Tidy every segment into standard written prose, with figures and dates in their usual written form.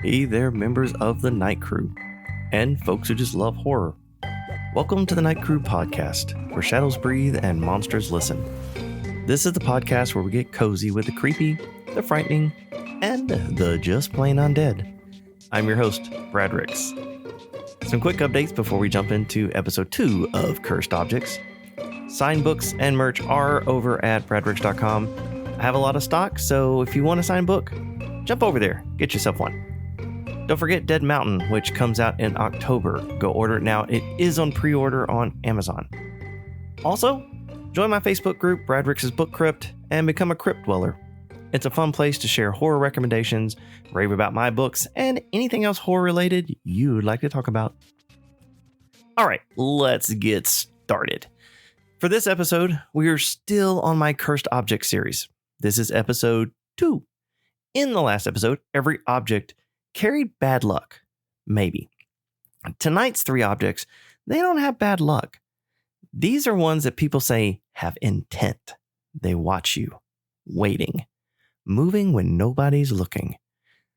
Hey there, members of the Night Crew, and folks who just love horror. Welcome to the Night Crew podcast, where shadows breathe and monsters listen. This is the podcast where we get cozy with the creepy, the frightening, and the just plain undead. I'm your host, Brad Ricks. Some quick updates before we jump into episode 2 of Cursed Objects. Signed books and merch are over at bradricks.com. I have a lot of stock, so if you want a signed book, jump over there, get yourself one. Don't forget Dead Mountain, which comes out in October. Go order it now. It is on pre-order on Amazon. Also, join my Facebook group, Brad Ricks' Book Crypt, and become a crypt dweller. It's a fun place to share horror recommendations, rave about my books, and anything else horror-related you'd like to talk about. All right, let's get started. For this episode, we are still on my Cursed Object series. This is episode 2. In the last episode, every object carried bad luck. Maybe. Tonight's 3 objects, they don't have bad luck. These are ones that people say have intent. They watch you, waiting, moving when nobody's looking.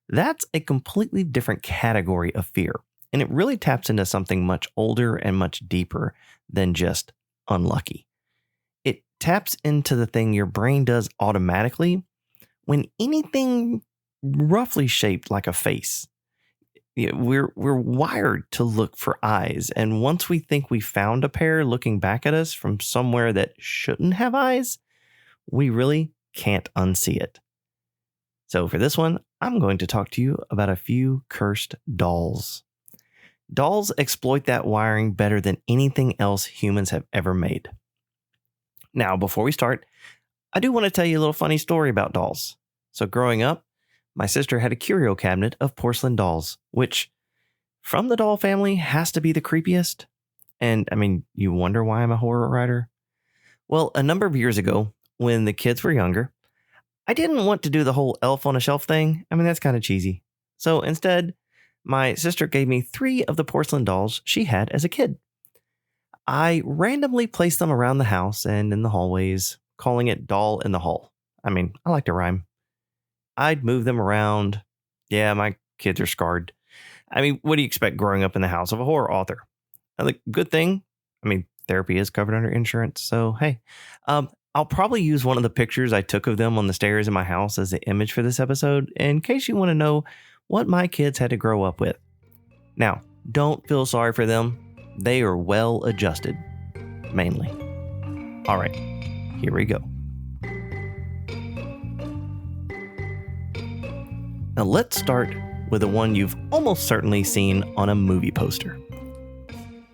That's a completely different category of fear, and it really taps into something much older and much deeper than just unlucky. It taps into the thing your brain does automatically when anything roughly shaped like a face. We're wired to look for eyes, and once we think we found a pair looking back at us from somewhere that shouldn't have eyes, we really can't unsee it. So for this one, I'm going to talk to you about a few cursed dolls. Dolls exploit that wiring better than anything else humans have ever made. Now, before we start, I do want to tell you a little funny story about dolls. So growing up, my sister had a curio cabinet of porcelain dolls, which, from the doll family, has to be the creepiest. And, you wonder why I'm a horror writer? Well, a number of years ago, when the kids were younger, I didn't want to do the whole elf on a shelf thing. That's kind of cheesy. So instead, my sister gave me 3 of the porcelain dolls she had as a kid. I randomly placed them around the house and in the hallways, calling it Doll in the Hall. I like to rhyme. I'd move them around. Yeah, my kids are scarred. What do you expect growing up in the house of a horror author? The good thing, therapy is covered under insurance. So, hey, I'll probably use one of the pictures I took of them on the stairs in my house as the image for this episode, in case you want to know what my kids had to grow up with. Now, don't feel sorry for them. They are well adjusted, mainly. All right, here we go. Now let's start with the one you've almost certainly seen on a movie poster.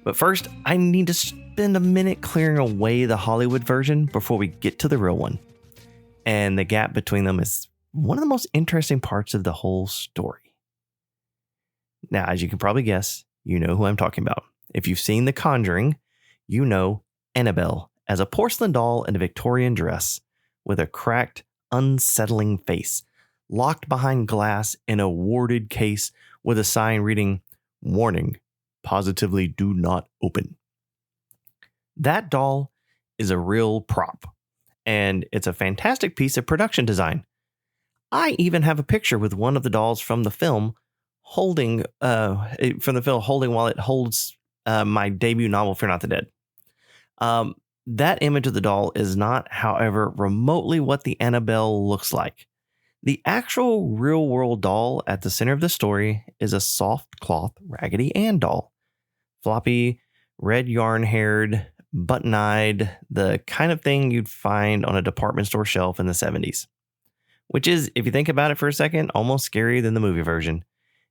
But first, I need to spend a minute clearing away the Hollywood version before we get to the real one. And the gap between them is one of the most interesting parts of the whole story. Now, as you can probably guess, you know who I'm talking about. If you've seen The Conjuring, you know Annabelle as a porcelain doll in a Victorian dress with a cracked, unsettling face, locked behind glass in a warded case with a sign reading, "Warning, positively do not open." That doll is a real prop, and it's a fantastic piece of production design. I even have a picture with one of the dolls from the film holding while it holds my debut novel, Fear Not the Dead. That image of the doll is not, however, remotely what the Annabelle looks like. The actual real-world doll at the center of the story is a soft cloth Raggedy Ann doll. Floppy, red yarn-haired, button-eyed, the kind of thing you'd find on a department store shelf in the 70s. Which is, if you think about it for a second, almost scarier than the movie version.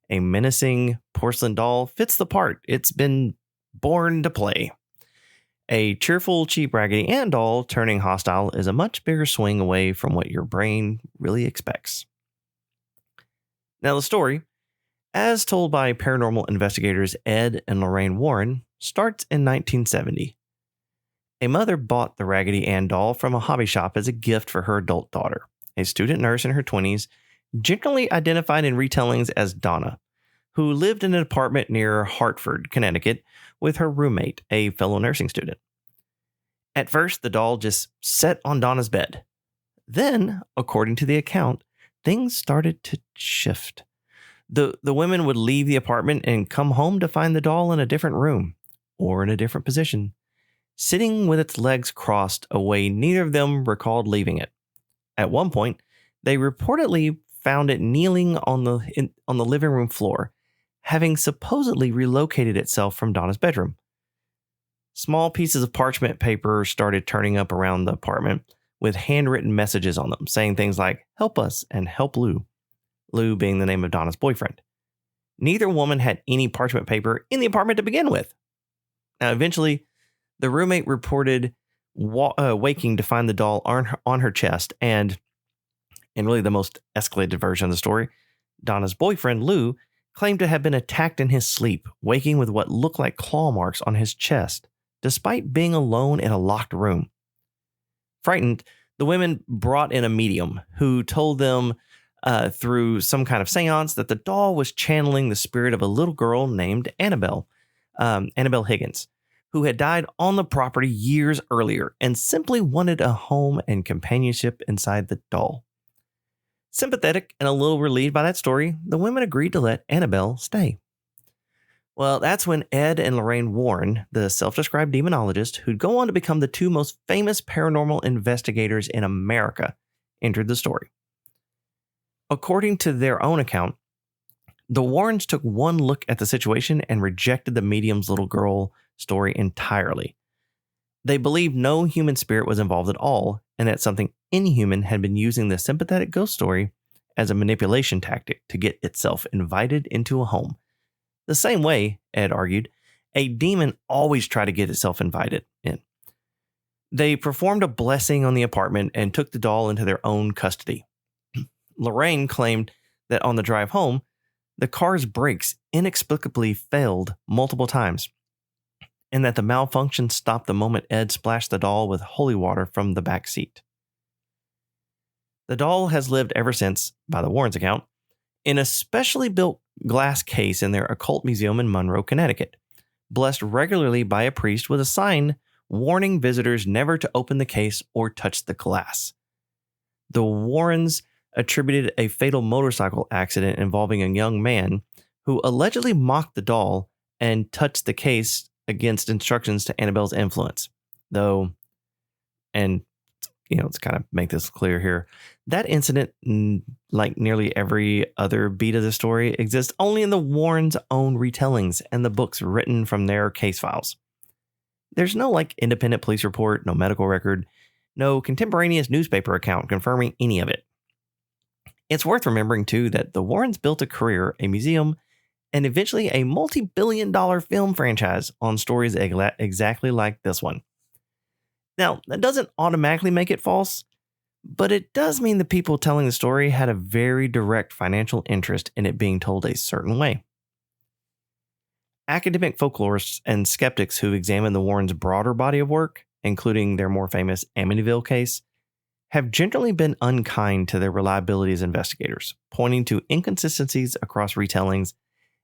A menacing porcelain doll fits the part. It's been born to play. A cheerful, cheap Raggedy Ann doll turning hostile is a much bigger swing away from what your brain really expects. Now, the story, as told by paranormal investigators Ed and Lorraine Warren, starts in 1970. A mother bought the Raggedy Ann doll from a hobby shop as a gift for her adult daughter, a student nurse in her 20s, generally identified in retellings as Donna, who lived in an apartment near Hartford, Connecticut, with her roommate, a fellow nursing student. At first, the doll just sat on Donna's bed. Then, according to the account, things started to shift. The women would leave the apartment and come home to find the doll in a different room or in a different position, sitting with its legs crossed a way neither of them recalled leaving it. At one point, they reportedly found it kneeling on the living room floor, having supposedly relocated itself from Donna's bedroom. Small pieces of parchment paper started turning up around the apartment with handwritten messages on them, saying things like, "Help us" and "Help Lou." Lou being the name of Donna's boyfriend. Neither woman had any parchment paper in the apartment to begin with. Now, eventually, the roommate reported waking to find the doll on her chest, and in really the most escalated version of the story, Donna's boyfriend, Lou, claimed to have been attacked in his sleep, waking with what looked like claw marks on his chest, despite being alone in a locked room. Frightened, the women brought in a medium who told them through some kind of seance that the doll was channeling the spirit of a little girl named Annabelle, Annabelle Higgins, who had died on the property years earlier and simply wanted a home and companionship inside the doll. Sympathetic and a little relieved by that story, the women agreed to let Annabelle stay. Well, that's when Ed and Lorraine Warren, the self-described demonologist who'd go on to become the two most famous paranormal investigators in America, entered the story. According to their own account, the Warrens took one look at the situation and rejected the medium's little girl story entirely. They believed no human spirit was involved at all, and that something inhuman had been using the sympathetic ghost story as a manipulation tactic to get itself invited into a home. The same way, Ed argued, a demon always tried to get itself invited in. They performed a blessing on the apartment and took the doll into their own custody. Lorraine claimed that on the drive home, the car's brakes inexplicably failed multiple times, and that the malfunction stopped the moment Ed splashed the doll with holy water from the back seat. The doll has lived ever since, by the Warrens' account, in a specially built glass case in their occult museum in Monroe, Connecticut, blessed regularly by a priest with a sign warning visitors never to open the case or touch the glass. The Warrens attributed a fatal motorcycle accident involving a young man who allegedly mocked the doll and touched the case against instructions to Annabelle's influence. Though, and let's kind of make this clear here, that incident, like nearly every other beat of the story, exists only in the Warrens' own retellings and the books written from their case files. There's no independent police report, no medical record, no contemporaneous newspaper account confirming any of it. It's worth remembering, too, that the Warrens built a career, a museum, and eventually a multi-billion-dollar film franchise on stories exactly like this one. Now, that doesn't automatically make it false, but it does mean the people telling the story had a very direct financial interest in it being told a certain way. Academic folklorists and skeptics who've examined the Warrens' broader body of work, including their more famous Amityville case, have generally been unkind to their reliability as investigators, pointing to inconsistencies across retellings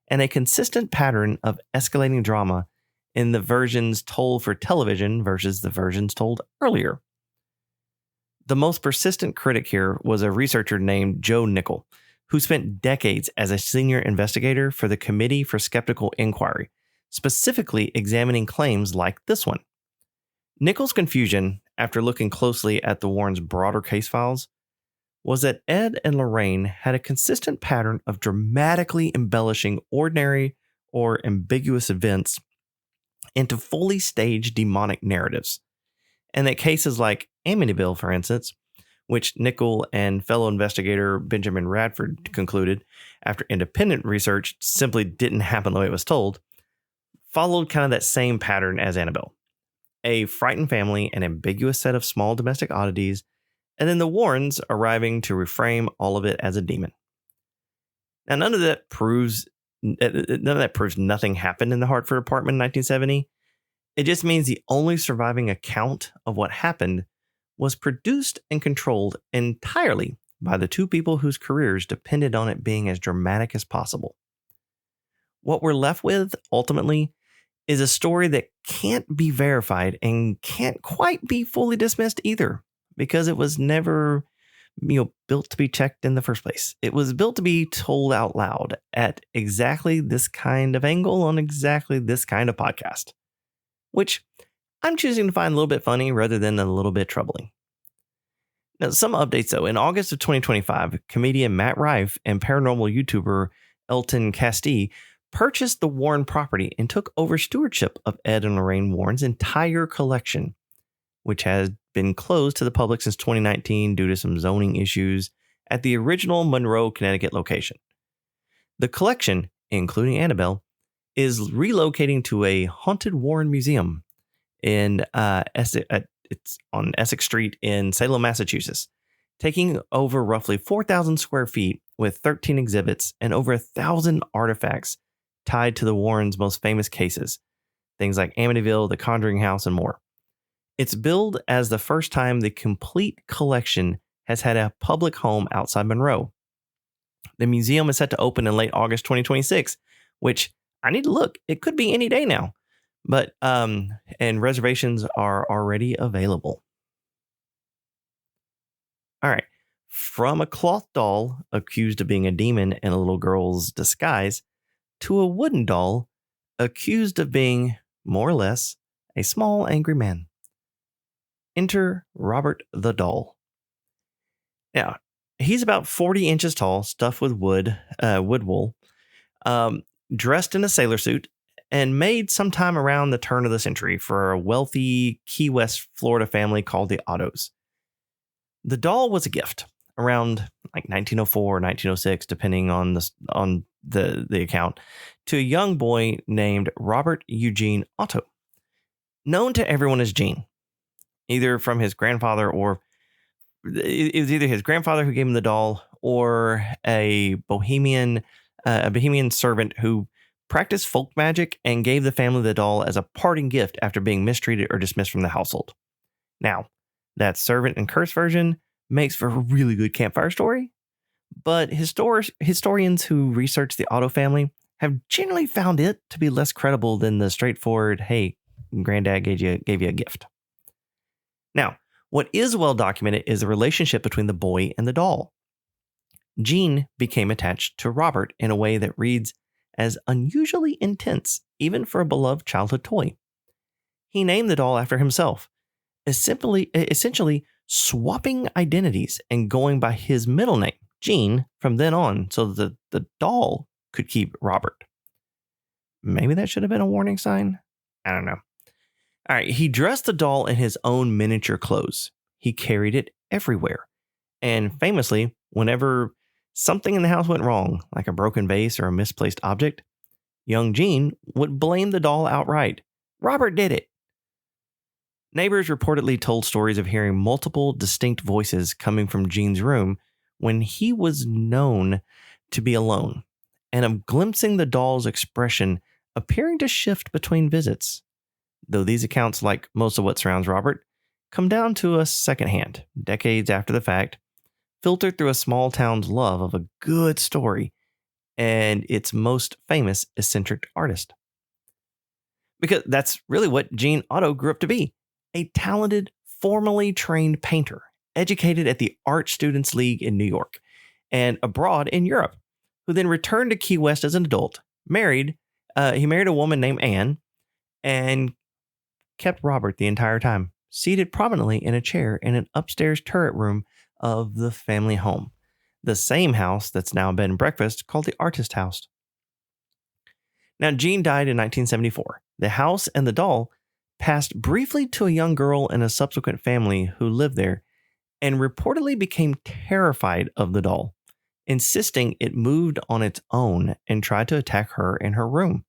and a consistent pattern of escalating drama in the versions told for television versus the versions told earlier. The most persistent critic here was a researcher named Joe Nickel, who spent decades as a senior investigator for the Committee for Skeptical Inquiry, specifically examining claims like this one. Nickel's confusion, after looking closely at the Warrens' broader case files, was that Ed and Lorraine had a consistent pattern of dramatically embellishing ordinary or ambiguous events into fully staged demonic narratives, and that cases like Amityville, for instance, which Nickel and fellow investigator Benjamin Radford concluded after independent research simply didn't happen the way it was told, followed kind of that same pattern as Annabelle. A frightened family, an ambiguous set of small domestic oddities, and then the Warrens arriving to reframe all of it as a demon. Now, none of that proves nothing happened in the Hartford apartment in 1970. It just means the only surviving account of what happened was produced and controlled entirely by the two people whose careers depended on it being as dramatic as possible. What we're left with, ultimately, is a story that can't be verified and can't quite be fully dismissed either, because it was never built to be checked in the first place. It was built to be told out loud at exactly this kind of angle on exactly this kind of podcast, which I'm choosing to find a little bit funny rather than a little bit troubling. Now, some updates though. In August of 2025, comedian Matt Rife and paranormal YouTuber Elton Castee purchased the Warren property and took over stewardship of Ed and Lorraine Warren's entire collection, which has been closed to the public since 2019 due to some zoning issues at the original Monroe, Connecticut location. The collection, including Annabelle, is relocating to a haunted Warren museum in Essex. It's on Essex Street in Salem, Massachusetts, taking over roughly 4,000 square feet with 13 exhibits and over 1,000 artifacts tied to the Warrens' most famous cases, things like Amityville, the Conjuring house, and more. It's billed as the first time the complete collection has had a public home outside Monroe. The museum is set to open in late August 2026, which I need to look. It could be any day now. But and reservations are already available. All right. From a cloth doll accused of being a demon in a little girl's disguise to a wooden doll accused of being, more or less, a small angry man. Enter Robert the doll. Now, he's about 40 inches tall, stuffed with wood wool, dressed in a sailor suit, and made sometime around the turn of the century for a wealthy Key West, Florida family called the Ottos. The doll was a gift around like 1904 or 1906, depending on the account, to a young boy named Robert Eugene Otto, known to everyone as Gene, either from his grandfather or it was either his grandfather who gave him the doll or a Bohemian servant who practiced folk magic and gave the family the doll as a parting gift after being mistreated or dismissed from the household. Now, that servant and curse version makes for a really good campfire story, but historians who research the Otto family have generally found it to be less credible than the straightforward, hey, granddad gave you a gift. Now, what is well documented is the relationship between the boy and the doll. Gene became attached to Robert in a way that reads as unusually intense, even for a beloved childhood toy. He named the doll after himself, essentially swapping identities and going by his middle name, Gene, from then on, so that the doll could keep Robert. Maybe that should have been a warning sign? I don't know. All right, he dressed the doll in his own miniature clothes. He carried it everywhere. And famously, whenever something in the house went wrong, like a broken vase or a misplaced object, young Gene would blame the doll outright. Robert did it. Neighbors reportedly told stories of hearing multiple distinct voices coming from Gene's room when he was known to be alone, and of glimpsing the doll's expression appearing to shift between visits. Though these accounts, like most of what surrounds Robert, come down to us secondhand, decades after the fact, filtered through a small town's love of a good story and its most famous eccentric artist. Because that's really what Gene Otto grew up to be, a talented, formally trained painter, educated at the Art Students League in New York and abroad in Europe, who then returned to Key West as an adult, he married a woman named Anne, and kept Robert the entire time, seated prominently in a chair in an upstairs turret room of the family home, the same house that's now a bed and breakfast called the Artist House. Now, Gene died in 1974. The house and the doll passed briefly to a young girl and a subsequent family who lived there, and reportedly became terrified of the doll, insisting it moved on its own and tried to attack her in her room.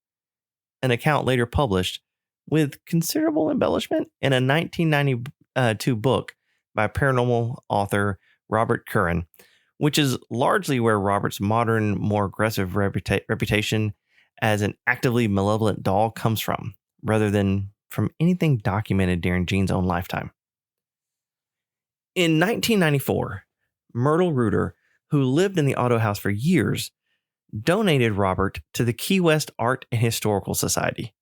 An account later published with considerable embellishment in a 1992 book by paranormal author Robert Curran, which is largely where Robert's modern, more aggressive reputation as an actively malevolent doll comes from, rather than from anything documented during Gene's own lifetime. In 1994, Myrtle Reuter, who lived in the Otto house for years, donated Robert to the Key West Art and Historical Society,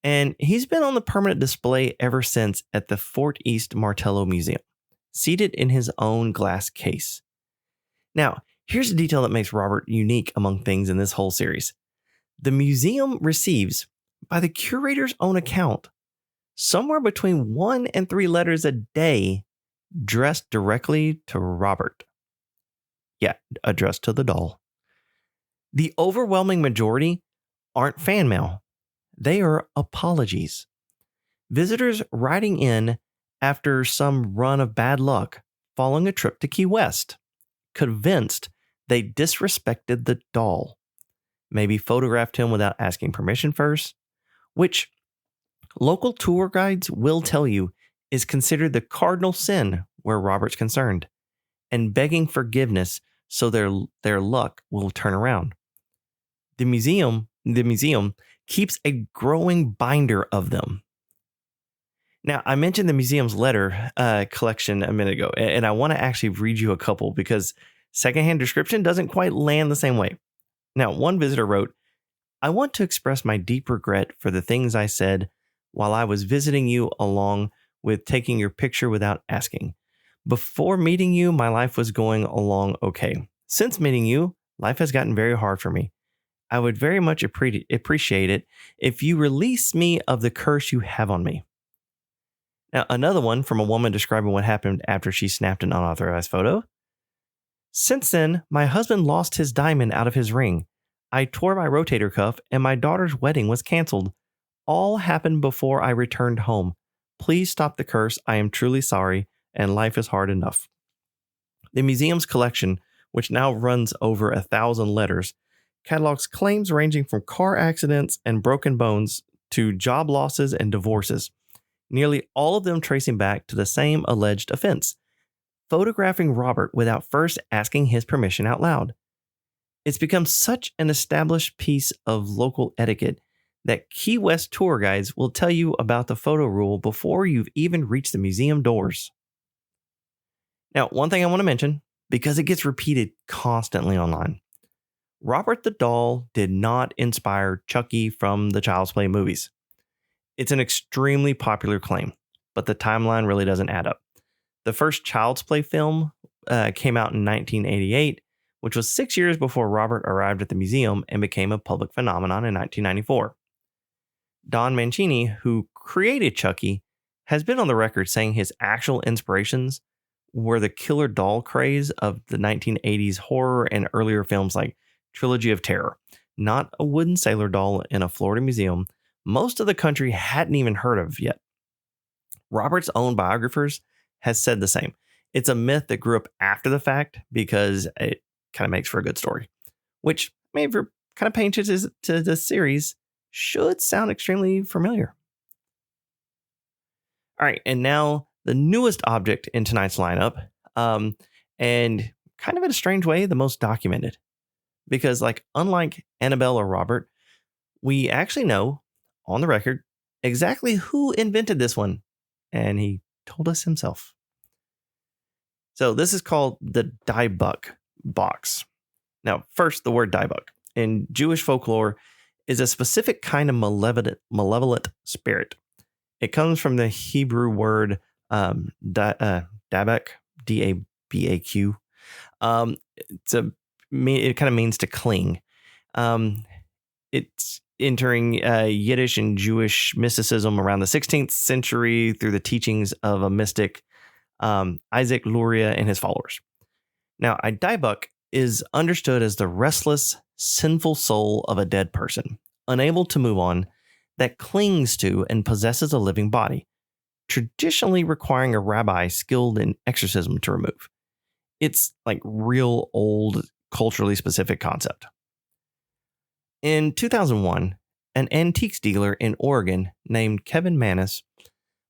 and he's been on the permanent display ever since at the Fort East Martello Museum. seated in his own glass case. Now, here's a detail that makes Robert unique among things in this whole series. The museum receives, by the curator's own account, somewhere between 1 and 3 letters a day addressed directly to Robert. Yeah, addressed to the doll. The overwhelming majority aren't fan mail. They are apologies. Visitors writing in after some run of bad luck following a trip to Key West, convinced they disrespected the doll, maybe photographed him without asking permission first, which local tour guides will tell you is considered the cardinal sin where Robert's concerned, and begging forgiveness so their luck will turn around. The museum keeps a growing binder of them. Now, I mentioned the museum's letter collection a minute ago, and I want to actually read you a couple because secondhand description doesn't quite land the same way. Now, one visitor wrote, "I want to express my deep regret for the things I said while I was visiting you, along with taking your picture without asking. Before meeting you, my life was going along okay. Since meeting you, life has gotten very hard for me. I would very much appreciate it if you release me of the curse you have on me." Now, another one from a woman describing what happened after she snapped an unauthorized photo. "Since then, my husband lost his diamond out of his ring. I tore my rotator cuff and my daughter's wedding was canceled. All happened before I returned home. Please stop the curse. I am truly sorry, and life is hard enough." The museum's collection, which now runs over 1,000 letters, catalogs claims ranging from car accidents and broken bones to job losses and divorces, nearly all of them tracing back to the same alleged offense, photographing Robert without first asking his permission out loud. It's become such an established piece of local etiquette that Key West tour guides will tell you about the photo rule before you've even reached the museum doors. Now, one thing I want to mention, because it gets repeated constantly online, Robert the doll did not inspire Chucky from the Child's Play movies. It's an extremely popular claim, but the timeline really doesn't add up. The first Child's Play film came out in 1988, which was 6 years before Robert arrived at the museum and became a public phenomenon in 1994. Don Mancini, who created Chucky, has been on the record saying his actual inspirations were the killer doll craze of the 1980s horror and earlier films like Trilogy of Terror, not a wooden sailor doll in a Florida museum most of the country hadn't even heard of yet. Robert's own biographers has said the same. It's a myth that grew up after the fact because it kind of makes for a good story, which maybe if you're kind of paying attention to this series should sound extremely familiar. All right, and now the newest object in tonight's lineup, and kind of in a strange way, the most documented. Because unlike Annabelle or Robert, we actually know, on the record, exactly who invented this one. And he told us himself. So this is called the Dybbuk Box. Now, first, the word Dybbuk in Jewish folklore is a specific kind of malevolent spirit. It comes from the Hebrew word Dybbuk, D-A-B-A-Q. It kind of means to cling. It's entering Yiddish and Jewish mysticism around the 16th century through the teachings of a mystic, Isaac Luria, and his followers. Now, a Dybbuk is understood as the restless, sinful soul of a dead person, unable to move on, that clings to and possesses a living body, traditionally requiring a rabbi skilled in exorcism to remove. It's real old, culturally specific concept. In 2001, an antiques dealer in Oregon named Kevin Manis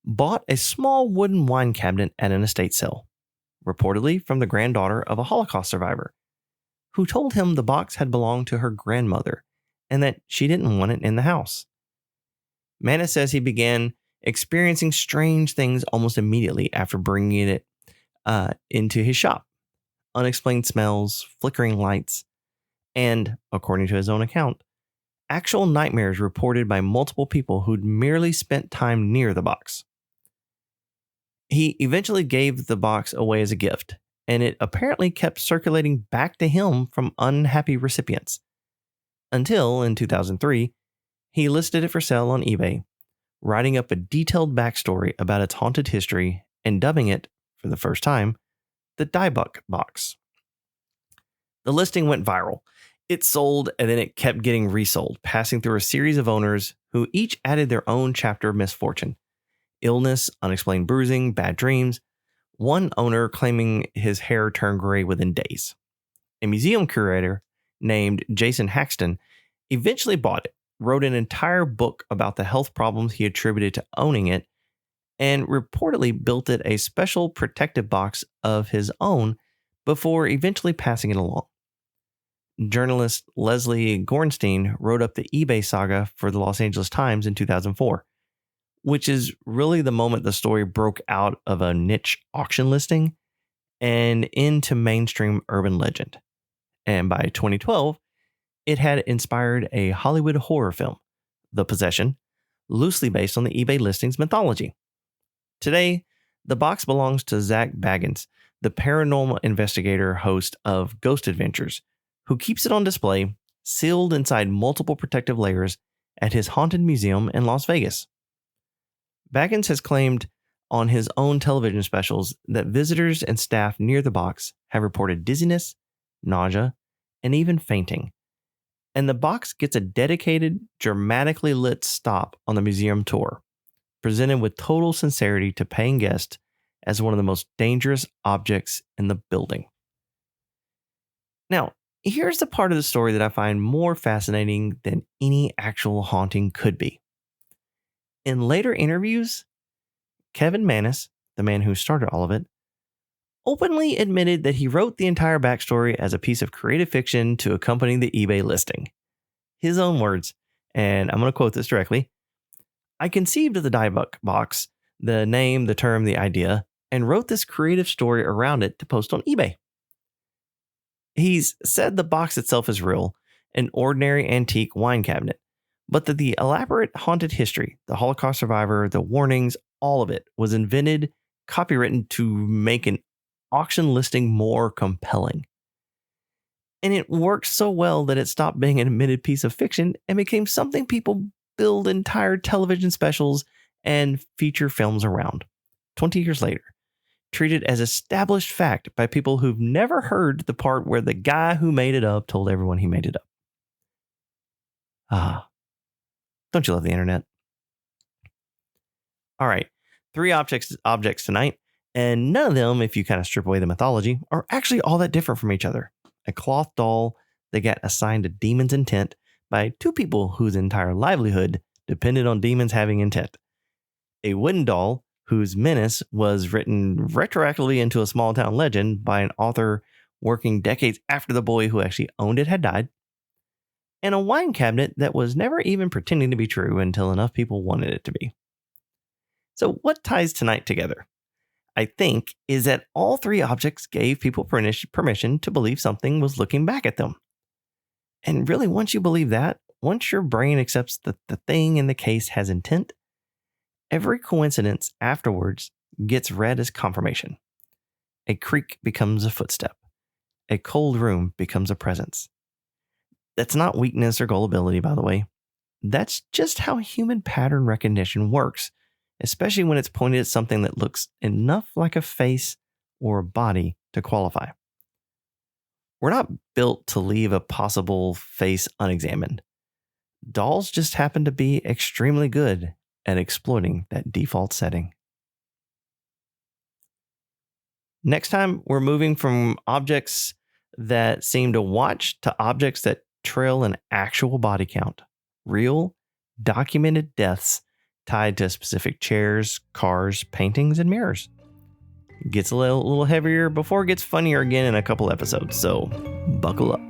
bought a small wooden wine cabinet at an estate sale, reportedly from the granddaughter of a Holocaust survivor, who told him the box had belonged to her grandmother and that she didn't want it in the house. Manis says he began experiencing strange things almost immediately after bringing it into his shop. Unexplained smells, flickering lights, and, according to his own account, actual nightmares reported by multiple people who'd merely spent time near the box. He eventually gave the box away as a gift, and it apparently kept circulating back to him from unhappy recipients. Until, in 2003, he listed it for sale on eBay, writing up a detailed backstory about its haunted history and dubbing it, for the first time, the Dybbuk Box. The listing went viral. It sold, and then it kept getting resold, passing through a series of owners who each added their own chapter of misfortune. Illness, unexplained bruising, bad dreams. One owner claiming his hair turned gray within days. A museum curator named Jason Haxton eventually bought it, wrote an entire book about the health problems he attributed to owning it, and reportedly built it a special protective box of his own before eventually passing it along. Journalist Leslie Gorenstein wrote up the eBay saga for the Los Angeles Times in 2004, which is really the moment the story broke out of a niche auction listing and into mainstream urban legend. And by 2012, it had inspired a Hollywood horror film, The Possession, loosely based on the eBay listings mythology. Today, the box belongs to Zach Baggins, the paranormal investigator host of Ghost Adventures, who keeps it on display, sealed inside multiple protective layers at his haunted museum in Las Vegas. Baggins has claimed on his own television specials that visitors and staff near the box have reported dizziness, nausea, and even fainting. And the box gets a dedicated, dramatically lit stop on the museum tour, presented with total sincerity to paying guests as one of the most dangerous objects in the building. Now, here's the part of the story that I find more fascinating than any actual haunting could be. In later interviews, Kevin Mannis, the man who started all of it, openly admitted that he wrote the entire backstory as a piece of creative fiction to accompany the eBay listing. His own words, and I'm going to quote this directly: "I conceived of the Dybbuk Box, the name, the term, the idea, and wrote this creative story around it to post on eBay." He's said the box itself is real, an ordinary antique wine cabinet, but that the elaborate haunted history, the Holocaust survivor, the warnings, all of it was invented, copywritten to make an auction listing more compelling. And it worked so well that it stopped being an admitted piece of fiction and became something people build entire television specials and feature films around. 20 years later, treated as established fact by people who've never heard the part where the guy who made it up told everyone he made it up. Don't you love the internet? All right, 3 objects tonight, and none of them, if you kind of strip away the mythology, are actually all that different from each other. A cloth doll that got assigned a demon's intent by 2 people whose entire livelihood depended on demons having intent. A wooden doll whose menace was written retroactively into a small town legend by an author working decades after the boy who actually owned it had died. And a wine cabinet that was never even pretending to be true until enough people wanted it to be. So what ties tonight together, I think, is that all 3 objects gave people permission to believe something was looking back at them. And really, once you believe that, once your brain accepts that the thing in the case has intent, every coincidence afterwards gets read as confirmation. A creak becomes a footstep. A cold room becomes a presence. That's not weakness or gullibility, by the way. That's just how human pattern recognition works, especially when it's pointed at something that looks enough like a face or a body to qualify. We're not built to leave a possible face unexamined. Dolls just happen to be extremely good at exploiting that default setting. Next time, we're moving from objects that seem to watch to objects that trail an actual body count. Real, documented deaths tied to specific chairs, cars, paintings, and mirrors. It gets a little heavier before it gets funnier again in a couple episodes, so buckle up.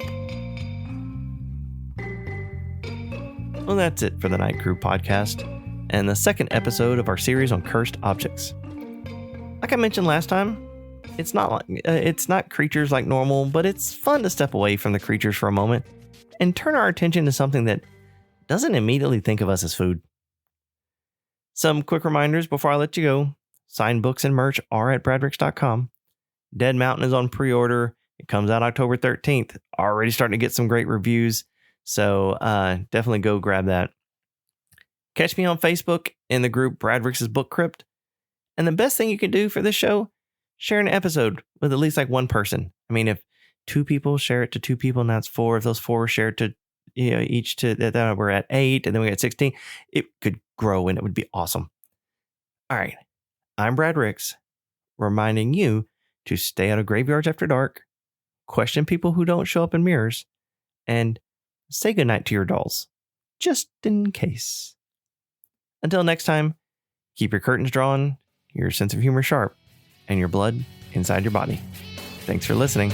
Well, that's it for the Night Crew podcast and the second episode of our series on cursed objects. Like I mentioned last time, it's not creatures like normal, but it's fun to step away from the creatures for a moment and turn our attention to something that doesn't immediately think of us as food. Some quick reminders before I let you go. Signed books and merch are at bradricks.com. Dead Mountain is on pre-order. It comes out October 13th. Already starting to get some great reviews. So definitely go grab that. Catch me on Facebook in the group Brad Ricks' Book Crypt. And the best thing you can do for this show, share an episode with at least like one person. I mean, if 2 people share it to 2 people, and that's 4. If those 4 share it to each to that, we're at 8, and then we got 16. It could grow, and it would be awesome. All right, I'm Brad Ricks, reminding you to stay out of graveyards after dark, question people who don't show up in mirrors, and say goodnight to your dolls, just in case. Until next time, keep your curtains drawn, your sense of humor sharp, and your blood inside your body. Thanks for listening.